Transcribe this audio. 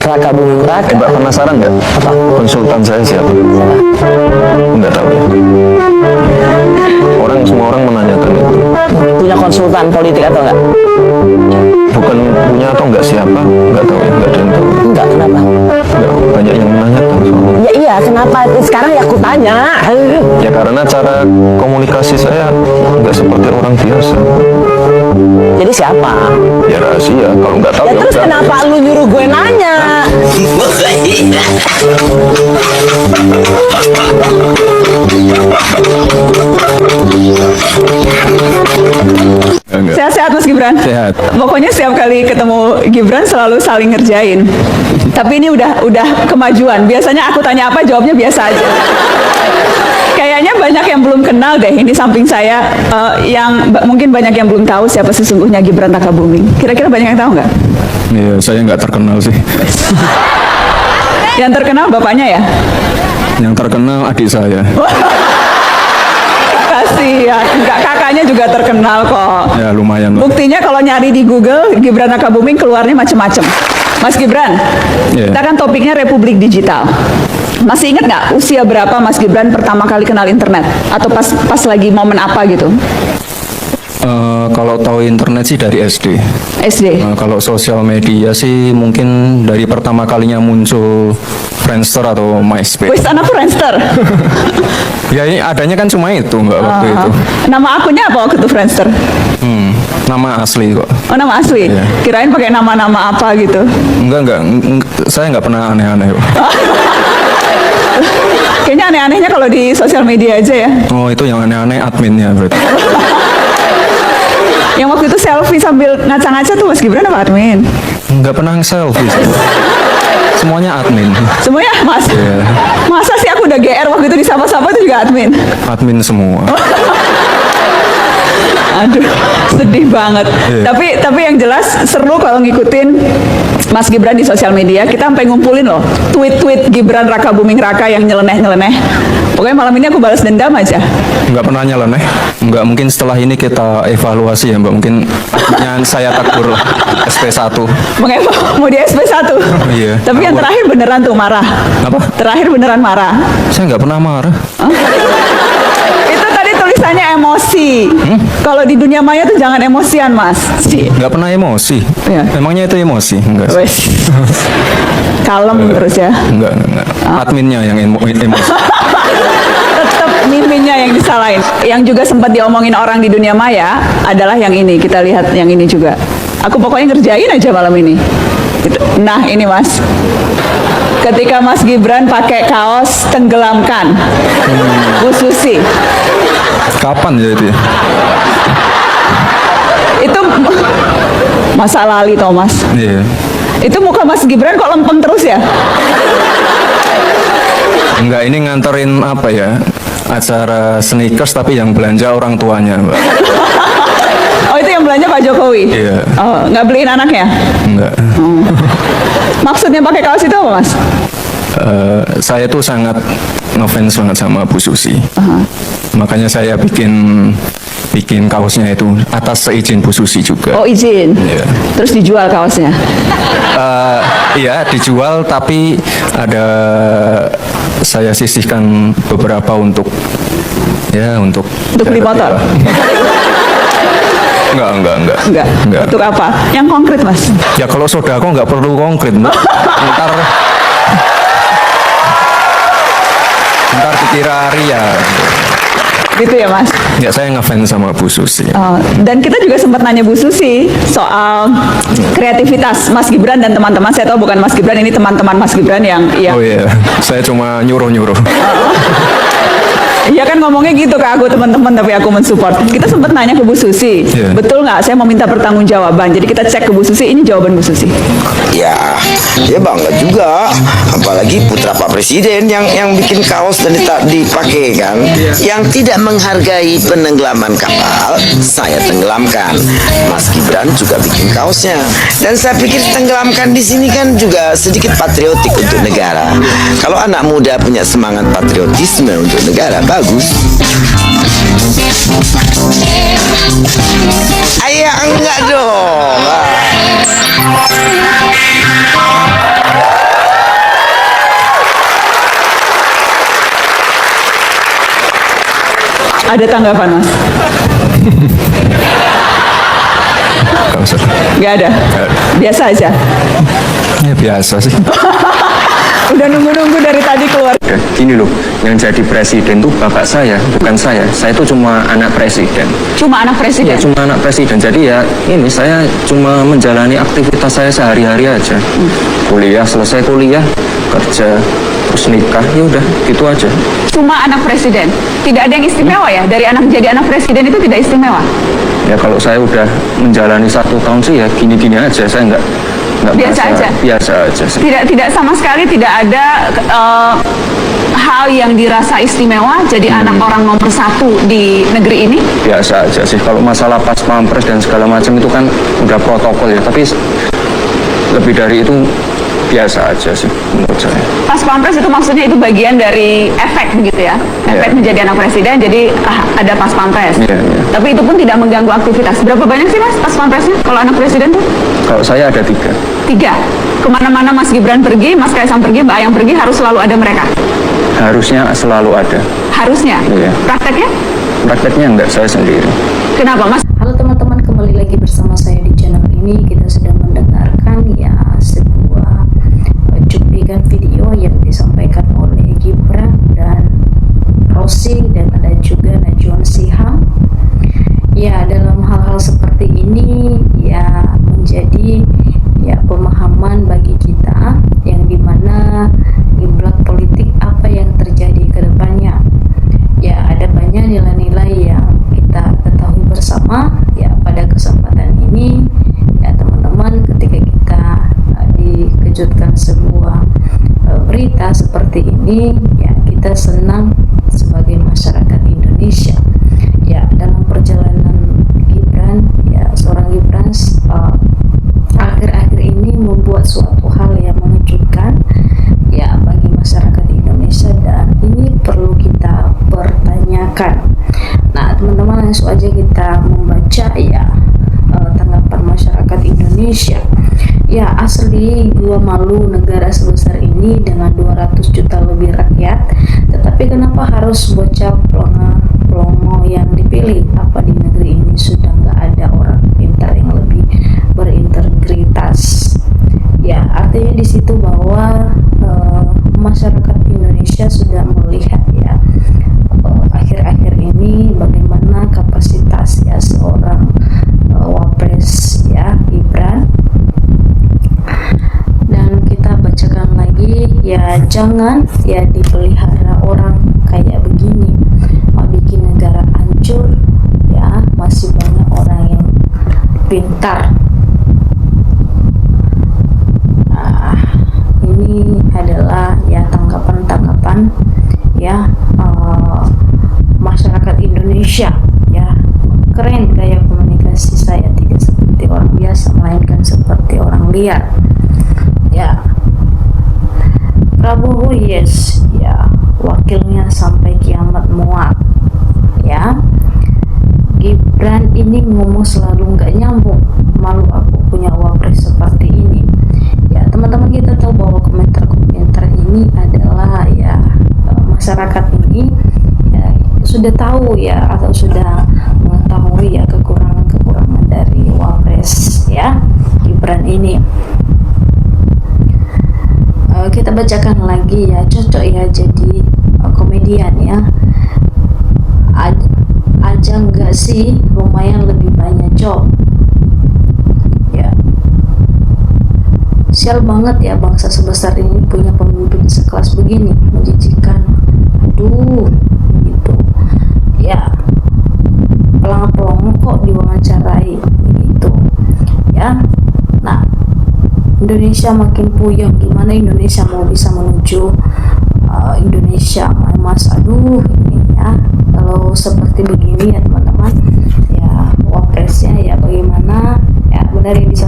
Raka Buming Raka. Mbak penasaran nggak? Apa? Konsultan saya siapa? Nggak tahu ya. Semua orang menanyakan itu. Punya konsultan politik atau enggak? Bukan punya atau nggak siapa? Nggak tahu ya. Nggak ada yang tahu. Enggak, kenapa? Nggak, banyak yang menanyakan soalnya. Ya iya, kenapa? Sekarang ya aku tanya. Ya karena cara komunikasi saya nggak seperti orang biasa. Jadi siapa? Ya rahasia. Kalau nggak tahu Ya ya terus udah. kenapa lu nyuruh gue nanya? Enggak. Sehat-sehat Mas Gibran? Sehat. Pokoknya setiap kali ketemu Gibran selalu saling ngerjain. Tapi ini udah kemajuan. Biasanya aku tanya apa jawabnya biasa aja. Kayaknya banyak yang belum kenal deh ini samping saya, yang mungkin banyak yang belum tahu siapa sesungguhnya Gibran Rakabuming. Kira-kira banyak yang tahu nggak? Iya, saya nggak terkenal sih. Yang terkenal bapaknya ya? Yang terkenal adik saya. Kasihan, enggak, kakaknya juga terkenal kok. Ya lumayan. Pak. Buktinya kalau nyari di Google Gibran Rakabuming keluarnya macem-macem. Mas Gibran, Iya. kita kan topiknya Republik Digital. Masih ingat nggak usia berapa Mas Gibran pertama kali kenal internet? Atau pas lagi momen apa gitu? Kalau tahu internet sih dari SD. SD. Kalau sosial media sih mungkin dari pertama kalinya muncul Friendster atau MySpace. Wis anak Friendster. Ya ini adanya kan cuma itu Mbak waktu itu. Nama akunnya apa waktu itu Friendster? Nama asli kok. Oh nama asli. Iya. Kirain pakai nama-nama apa gitu. Enggak, saya nggak pernah aneh-aneh kok. Kayaknya aneh-anehnya kalau di sosial media aja ya. Oh itu yang aneh-aneh adminnya berarti. Yang waktu itu selfie sambil ngaca-ngaca tuh Mas Gibran apa admin? Nggak pernah selfie sih. Semuanya admin. Semuanya Mas? Iya. Masa sih aku udah GR waktu itu disapa-sapa itu juga admin? Admin semua. Aduh, sedih banget. Iya. Tapi yang jelas seru kalau ngikutin Mas Gibran di sosial media. Kita sampai ngumpulin loh tweet-tweet Gibran Rakabuming Raka yang nyeleneh-nyeleneh. Pokoknya malam ini aku balas dendam aja. Nggak pernah nyeleneh. Nggak, mungkin setelah ini kita evaluasi ya Mbak. Mungkin adminnya saya tegur SP1. Mau di SP1? Iya. Tapi yang terakhir beneran tuh marah. Apa? Terakhir beneran marah. Saya nggak pernah marah. Itu tadi tulisannya emosi. Kalau di dunia maya tuh jangan emosian Mas. Nggak pernah emosi. Iya. Emangnya itu emosi? Enggak. Wes. Kalem terus ya. Enggak. Adminnya yang emosi. Tetap miminnya yang disalahin. Yang juga sempat diomongin orang di dunia maya adalah yang ini. Kita lihat yang ini juga. Aku pokoknya ngerjain aja malam ini. Gitu. Nah ini Mas. Ketika Mas Gibran pakai kaos tenggelamkan Bu Susi. Kapan ya itu? Itu masa lali Thomas. Iya. Itu muka Mas Gibran kok lempeng terus ya? Enggak, ini nganterin apa ya? Acara sneakers tapi yang belanja orang tuanya, Mbak. Oh itu yang belanja Pak Jokowi? Iya. Oh nggak beliin anaknya? Enggak. Maksudnya pakai kaos itu apa Mas? Saya tuh sangat ngefans banget sama Bu Susi. Makanya saya bikin kaosnya itu atas seizin Bu Susi juga. Oh izin. Iya. Terus dijual kaosnya? Iya dijual tapi ada saya sisihkan beberapa untuk Untuk beli motor? Enggak. Untuk apa? Yang konkret Mas? Ya kalau sodako nggak perlu konkret, Mbak. Ntar dikira ria. Gitu ya Mas? Ya saya ngefans sama Bu Susi. Dan kita juga sempat nanya Bu Susi soal kreativitas Mas Gibran dan teman-teman. Saya tahu bukan Mas Gibran, ini teman-teman Mas Gibran yang Oh iya, saya cuma nyuruh-nyuruh. Iya kan ngomongnya gitu ke aku teman-teman, tapi aku mensupport. Kita sempat nanya ke Bu Susi, Iya. betul nggak? Saya mau minta pertanggungjawaban. Jadi kita cek ke Bu Susi, ini jawaban Bu Susi. Ya, dia bangga juga. Apalagi putra Pak Presiden yang bikin kaos dan dipakai kan. Yang tidak menghargai penenggelaman kapal, saya tenggelamkan. Mas Gibran juga bikin kaosnya. Dan saya pikir tenggelamkan di sini kan juga sedikit patriotik untuk negara. Kalau anak muda punya semangat patriotisme untuk negara, bagus. Ayah enggak dong. Ada tanggapan Mas? Nggak usah. Nggak ada? Biasa aja? Ya biasa sih. Udah nunggu-nunggu dari tadi keluar. Ya, gini loh, yang jadi presiden tuh bapak saya, bukan saya. Saya itu cuma anak presiden. Cuma anak presiden? Ya, cuma anak presiden. Jadi ya ini saya cuma menjalani aktivitas saya sehari-hari aja. Kuliah, selesai kuliah, kerja, terus nikah, ya udah gitu aja. Cuma anak presiden? Tidak ada yang istimewa ya? Dari anak jadi anak presiden itu tidak istimewa? Ya kalau saya udah menjalani 1 tahun sih ya gini-gini aja. Saya nggak biasa merasa, aja? Biasa aja sih. Tidak sama sekali tidak ada hal yang dirasa istimewa jadi anak orang nomor 1 di negeri ini? Biasa aja sih. Kalau masalah pas pampres dan segala macam itu kan udah protokol ya. Tapi lebih dari itu biasa aja sih menurut saya. Pas pampres itu maksudnya itu bagian dari efek begitu ya? Efek menjadi anak presiden, jadi ada pas pampres. Iya. Tapi itu pun tidak mengganggu aktivitas. Berapa banyak sih Mas pas pampresnya kalau anak presiden tuh? Kalau saya ada 3. 3? Kemana-mana Mas Gibran pergi, Mas Kaisang pergi, Mbak Ayang pergi, harus selalu ada mereka? Harusnya selalu ada. Harusnya? Iya. Prakteknya? Prakteknya enggak, saya sendiri. Kenapa Mas? Halo teman-teman, kembali lagi bersama saya di channel ini. Kita sedang mendengarkan ya sebuah cuplikan video yang disampaikan oleh Gibran dan Rosi dan ada juga Najwa Shihab. Ya, dalam hal-hal seperti ini ya menjadi ya pemahaman bagi kita yang dimana geblak politik apa yang terjadi ke depannya. Ya, ada banyak nilai-nilai yang kita ketahui bersama ya pada kesempatan ini ya teman-teman, ketika kita dikejutkan sebuah berita seperti ini ya kita senang sebagai masyarakat Indonesia. Ya, dalam perjalanan Gibran ya seorang Gibran akhir-akhir ini membuat suatu hal yang mengejutkan ya bagi masyarakat Indonesia dan ini perlu kita pertanyakan. Nah teman-teman, langsung aja kita membaca ya tanggapan masyarakat Indonesia. Ya, asli gua malu negara sebesar ini dengan 200 juta lebih rakyat, tetapi kenapa harus bocah pelongo yang dipilih? Apa di negeri ini sudah nggak ada orang pintar yang lebih berintegritas? Ya, artinya di situ bahwa masyarakat Indonesia sudah melihat ya akhir-akhir ini bagaimana kapasitas ya seorang wapres ya Gibran. Dan kita bacakan lagi ya, jangan ya dipelihara orang kayak begini, mau bikin negara hancur ya. Masih banyak orang yang pintar. Nah, ini adalah ya tanggapan-tanggapan ya masyarakat Indonesia ya. Keren gaya komunikasi saya, tidak seperti orang biasa melainkan seperti orang liar ya. Prabowo yes ya, wakilnya sampai kiamat muak ya. Gibran ini ngomong selalu nggak nyambung, malu aku punya wapres seperti ini ya. Teman-teman, kita tahu bahwa komentar-komentar ini adalah ya masyarakat ini ya, sudah tahu ya atau sudah mengetahui ya kekurangan-kekurangan dari wapres ya Gibran ini. Kita bacakan lagi ya, cocok ya jadi komedian ya. Aja enggak sih, lumayan lebih banyak job ya. Sial banget ya bangsa sebesar ini punya pemimpin sekelas begini, menjijikan. Aduh gitu ya, pelongo kok diwawancarai begitu ya. Nah, Indonesia makin puyeng, gimana Indonesia mau bisa menuju Indonesia Mas? Aduh ini ya, kalau seperti begini ya teman-teman ya wapresnya ya bagaimana ya, benar yang bisa